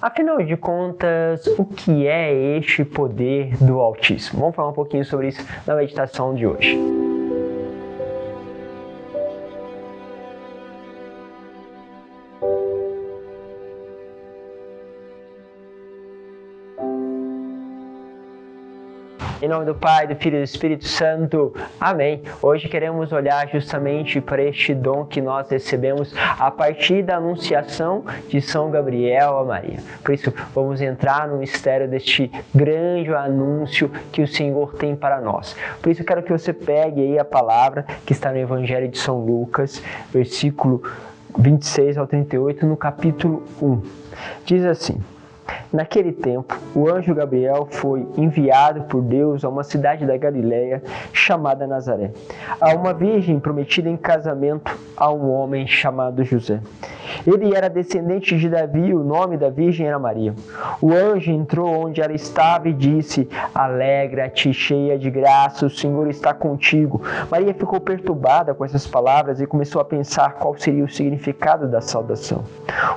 Afinal de contas, o que é este poder do Altíssimo? Vamos falar um pouquinho sobre isso na meditação de hoje. Em nome do Pai, do Filho e do Espírito Santo. Amém. Hoje queremos olhar justamente para este dom que nós recebemos a partir da anunciação de São Gabriel a Maria. Por isso, vamos entrar no mistério deste grande anúncio que o Senhor tem para nós. Por isso, eu quero que você pegue aí a palavra que está no Evangelho de São Lucas, versículo 26 ao 38, no capítulo 1. Diz assim: Naquele tempo, o anjo Gabriel foi enviado por Deus a uma cidade da Galileia chamada Nazaré, a uma virgem prometida em casamento a um homem chamado José. Ele era descendente de Davi e o nome da virgem era Maria. O anjo entrou onde ela estava e disse: Alegra-te, cheia de graça, o Senhor está contigo. Maria ficou perturbada com essas palavras e começou a pensar qual seria o significado da saudação.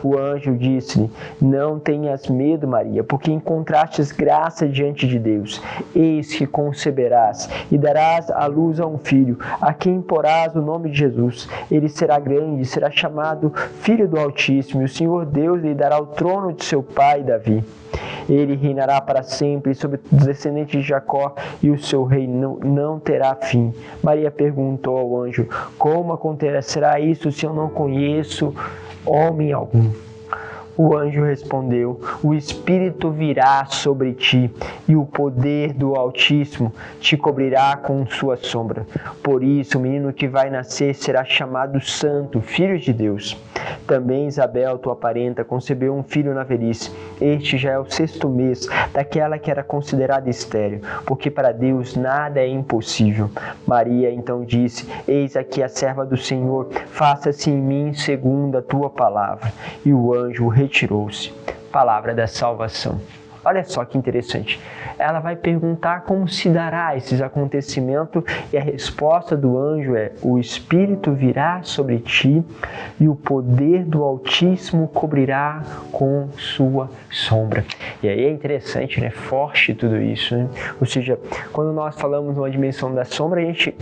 O anjo disse-lhe: Não tenhas medo, Maria, porque encontrastes graça diante de Deus. Eis que conceberás e darás à luz a um filho, a quem porás o nome de Jesus. Ele será grande e será chamado Filho do Altíssimo, e o Senhor Deus lhe dará o trono de seu pai Davi. Ele reinará para sempre sobre os descendentes de Jacó, e o seu reino não terá fim. Maria perguntou ao anjo: Como acontecerá isso se eu não conheço homem algum? O anjo respondeu: O Espírito virá sobre ti, e o poder do Altíssimo te cobrirá com sua sombra. Por isso, o menino que vai nascer será chamado Santo, Filho de Deus. Também Isabel, tua parenta, concebeu um filho na velhice. Este já é o 6º mês daquela que era considerada estéril, porque para Deus nada é impossível. Maria então disse: Eis aqui a serva do Senhor, faça-se em mim segundo a tua palavra. E o anjo retirou-se. Palavra da salvação. Olha só que interessante. Ela vai perguntar como se dará esses acontecimentos e a resposta do anjo é: o Espírito virá sobre ti e o poder do Altíssimo cobrirá com sua sombra. E aí é interessante, né? Forte tudo isso, né? Ou seja, quando nós falamos numa dimensão da sombra, a gente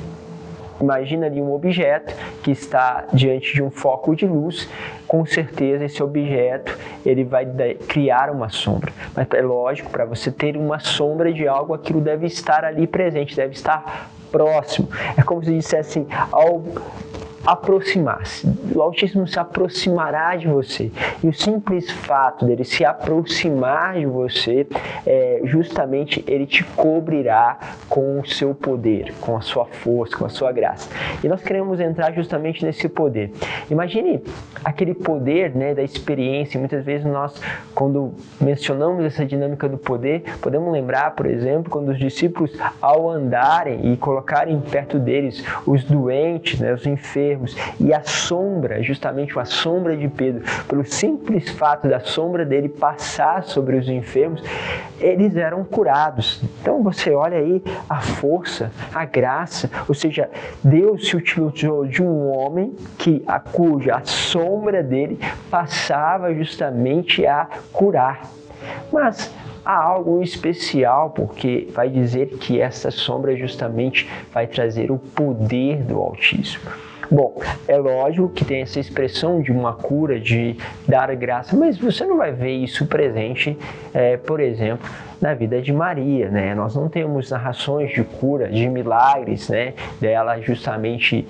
imagina ali um objeto que está diante de um foco de luz. Com certeza esse objeto ele vai criar uma sombra. Mas é lógico, para você ter uma sombra de algo, aquilo deve estar ali presente, deve estar próximo. É como se dissesse assim, ao aproximar-se. O Altíssimo se aproximará de você. E o simples fato dele se aproximar de você, justamente ele te cobrirá com o seu poder, com a sua força, com a sua graça. E nós queremos entrar justamente nesse poder. Imagine aquele poder, né, da experiência. Muitas vezes nós, quando mencionamos essa dinâmica do poder, podemos lembrar, por exemplo, quando os discípulos, ao andarem e colocarem perto deles os doentes, né, os enfermos, e a sombra, justamente a sombra de Pedro, pelo simples fato da sombra dele passar sobre os enfermos, eles eram curados. Então você olha aí a força, a graça, ou seja, Deus se utilizou de um homem cuja a sombra dele passava justamente a curar. Mas há algo especial, porque vai dizer que essa sombra justamente vai trazer o poder do Altíssimo. Bom, é lógico que tem essa expressão de uma cura, de dar graça, mas você não vai ver isso presente, por exemplo, na vida de Maria, né? Nós não temos narrações de cura, de milagres, né, dela justamente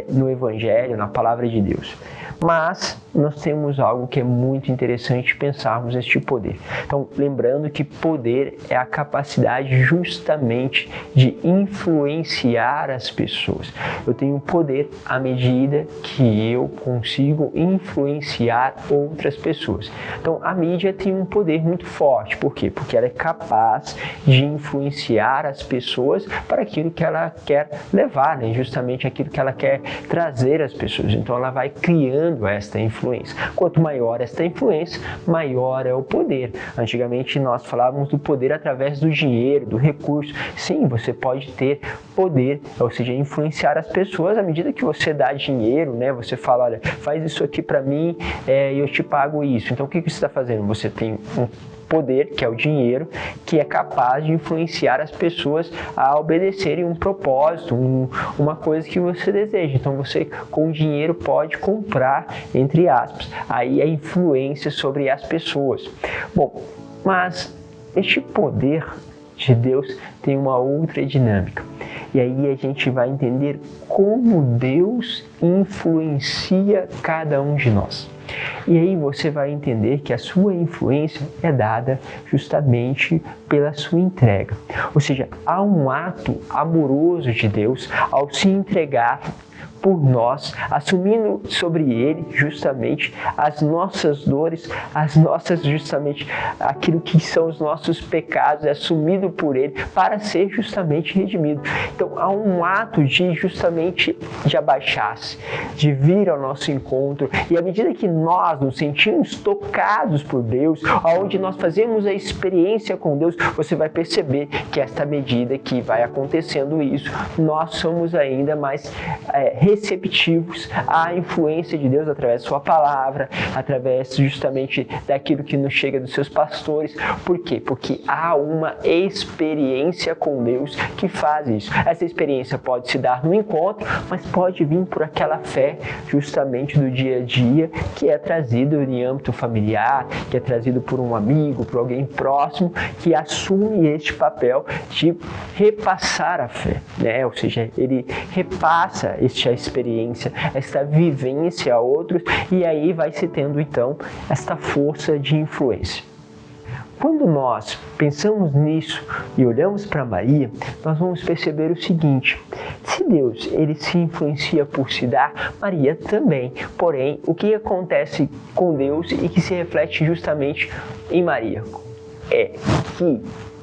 no Evangelho, na Palavra de Deus. Mas nós temos algo que é muito interessante pensarmos neste poder. Então, lembrando que poder é a capacidade justamente de influenciar as pessoas. Eu tenho poder à medida que eu consigo influenciar outras pessoas. Então, a mídia tem um poder muito forte. Por quê? Porque ela é capaz de influenciar as pessoas para aquilo que ela quer levar, né? Justamente aquilo que ela quer trazer às pessoas. Então, ela vai criando esta influência. Quanto maior esta influência, maior é o poder. Antigamente nós falávamos do poder através do dinheiro, do recurso. Sim, você pode ter poder, ou seja, influenciar as pessoas à medida que você você dá dinheiro, né? Você fala, olha, faz isso aqui para mim e eu te pago isso. Então o que você está fazendo? Você tem um poder, que é o dinheiro, que é capaz de influenciar as pessoas a obedecerem um propósito, uma coisa que você deseja. Então você com dinheiro pode comprar, entre aspas, aí a influência sobre as pessoas. Bom, mas este poder de Deus tem uma outra dinâmica. E aí a gente vai entender como Deus influencia cada um de nós. E aí você vai entender que a sua influência é dada justamente pela sua entrega. Ou seja, há um ato amoroso de Deus ao se entregar por nós, assumindo sobre Ele justamente as nossas dores, justamente aquilo que são os nossos pecados, é assumido por Ele para ser justamente redimido. Então há um ato de justamente de abaixar-se, de vir ao nosso encontro, e à medida que nós nos sentimos tocados por Deus, aonde nós fazemos a experiência com Deus, você vai perceber que esta medida que vai acontecendo isso, nós somos ainda mais receptivos à influência de Deus através da sua palavra, através justamente daquilo que nos chega dos seus pastores. Por quê? Porque há uma experiência com Deus que faz isso. Essa experiência pode se dar no encontro, mas pode vir por aquela fé justamente do dia a dia, que é trazido em âmbito familiar, que é trazido por um amigo, por alguém próximo, que assume este papel de repassar a fé, né? Ou seja, ele repassa esta experiência, esta vivência a outros, e aí vai se tendo então esta força de influência. Quando nós pensamos nisso e olhamos para Maria, nós vamos perceber o seguinte: se Deus ele se influencia por se dar, Maria também. Porém, o que acontece com Deus e que se reflete justamente em Maria é que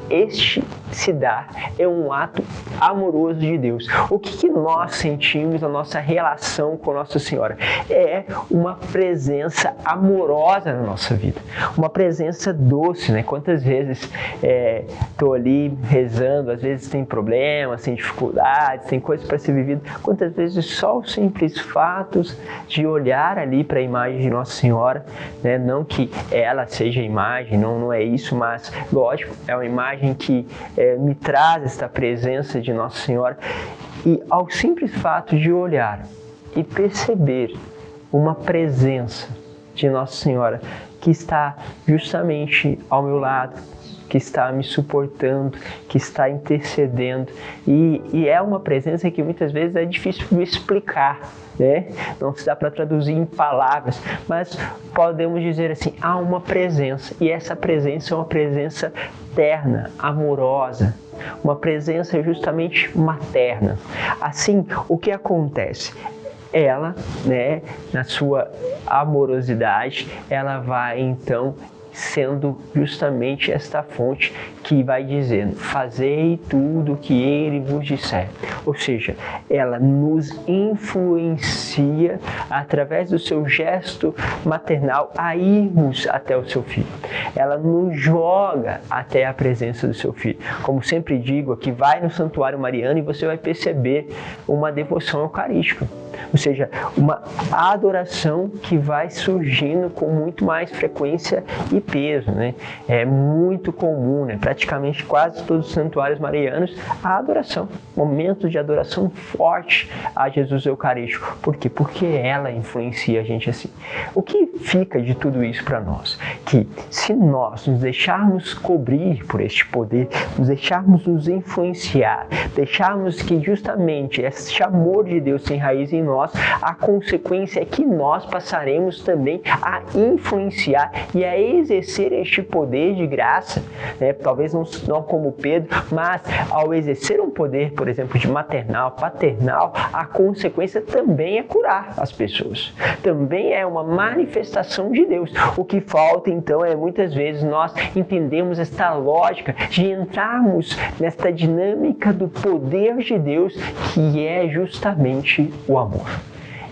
este se dar é um ato amoroso de Deus. O que nós sentimos na nossa relação com Nossa Senhora? É uma presença amorosa na nossa vida, uma presença doce, né? Quantas vezes estou ali rezando, às vezes tem problemas, tem dificuldades, tem coisas para ser vivido. Quantas vezes só os simples fatos de olhar ali para a imagem de Nossa Senhora, né? Não que ela seja a imagem, não é isso, mas lógico, é uma imagem que me traz esta presença de Nossa Senhora, e ao simples fato de olhar e perceber uma presença de Nossa Senhora que está justamente ao meu lado, que está me suportando, que está intercedendo, e é uma presença que muitas vezes é difícil de explicar, né? Não se dá para traduzir em palavras, mas podemos dizer assim, há uma presença, e essa presença é uma presença terna, amorosa, uma presença justamente materna. Assim, o que acontece? Ela, né, na sua amorosidade, ela vai então sendo justamente esta fonte que vai dizendo: fazei tudo o que ele vos disser. Ou seja, ela nos influencia através do seu gesto maternal a irmos até o seu filho. Ela nos joga até a presença do seu filho. Como sempre digo, aqui vai no Santuário Mariano e você vai perceber uma devoção eucarística. Ou seja, uma adoração que vai surgindo com muito mais frequência e peso, né? É muito comum, né? Praticamente quase todos os santuários marianos, a adoração, momentos de adoração forte a Jesus Eucarístico. Por quê? Porque ela influencia a gente assim. O que fica de tudo isso para nós? Que se nós nos deixarmos cobrir por este poder, nos deixarmos nos influenciar, deixarmos que justamente esse amor de Deus se enraize em nós, a consequência é que nós passaremos também a influenciar e a exercer este poder de graça, né? Talvez não como Pedro, mas ao exercer um poder, por exemplo, de maternal, paternal, a consequência também é curar as pessoas. Também é uma manifestação de Deus. O que falta, então, é muitas vezes nós entendemos esta lógica de entrarmos nesta dinâmica do poder de Deus, que é justamente o amor.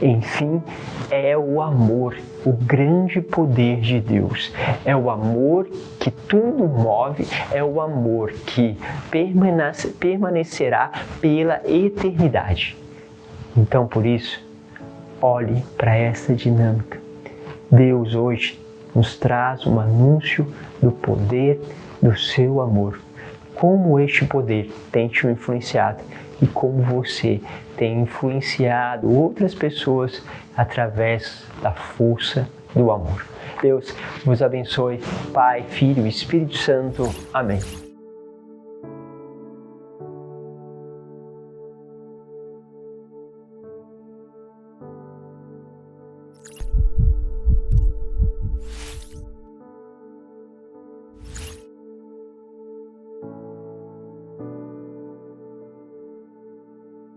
Enfim, é o amor, o grande poder de Deus. É o amor que tudo move, é o amor que permanecerá pela eternidade. Então, por isso, olhe para essa dinâmica. Deus hoje nos traz um anúncio do poder do seu amor. Como este poder tem te influenciado e como você tem influenciado outras pessoas através da força do amor. Deus vos abençoe, Pai, Filho e Espírito Santo. Amém.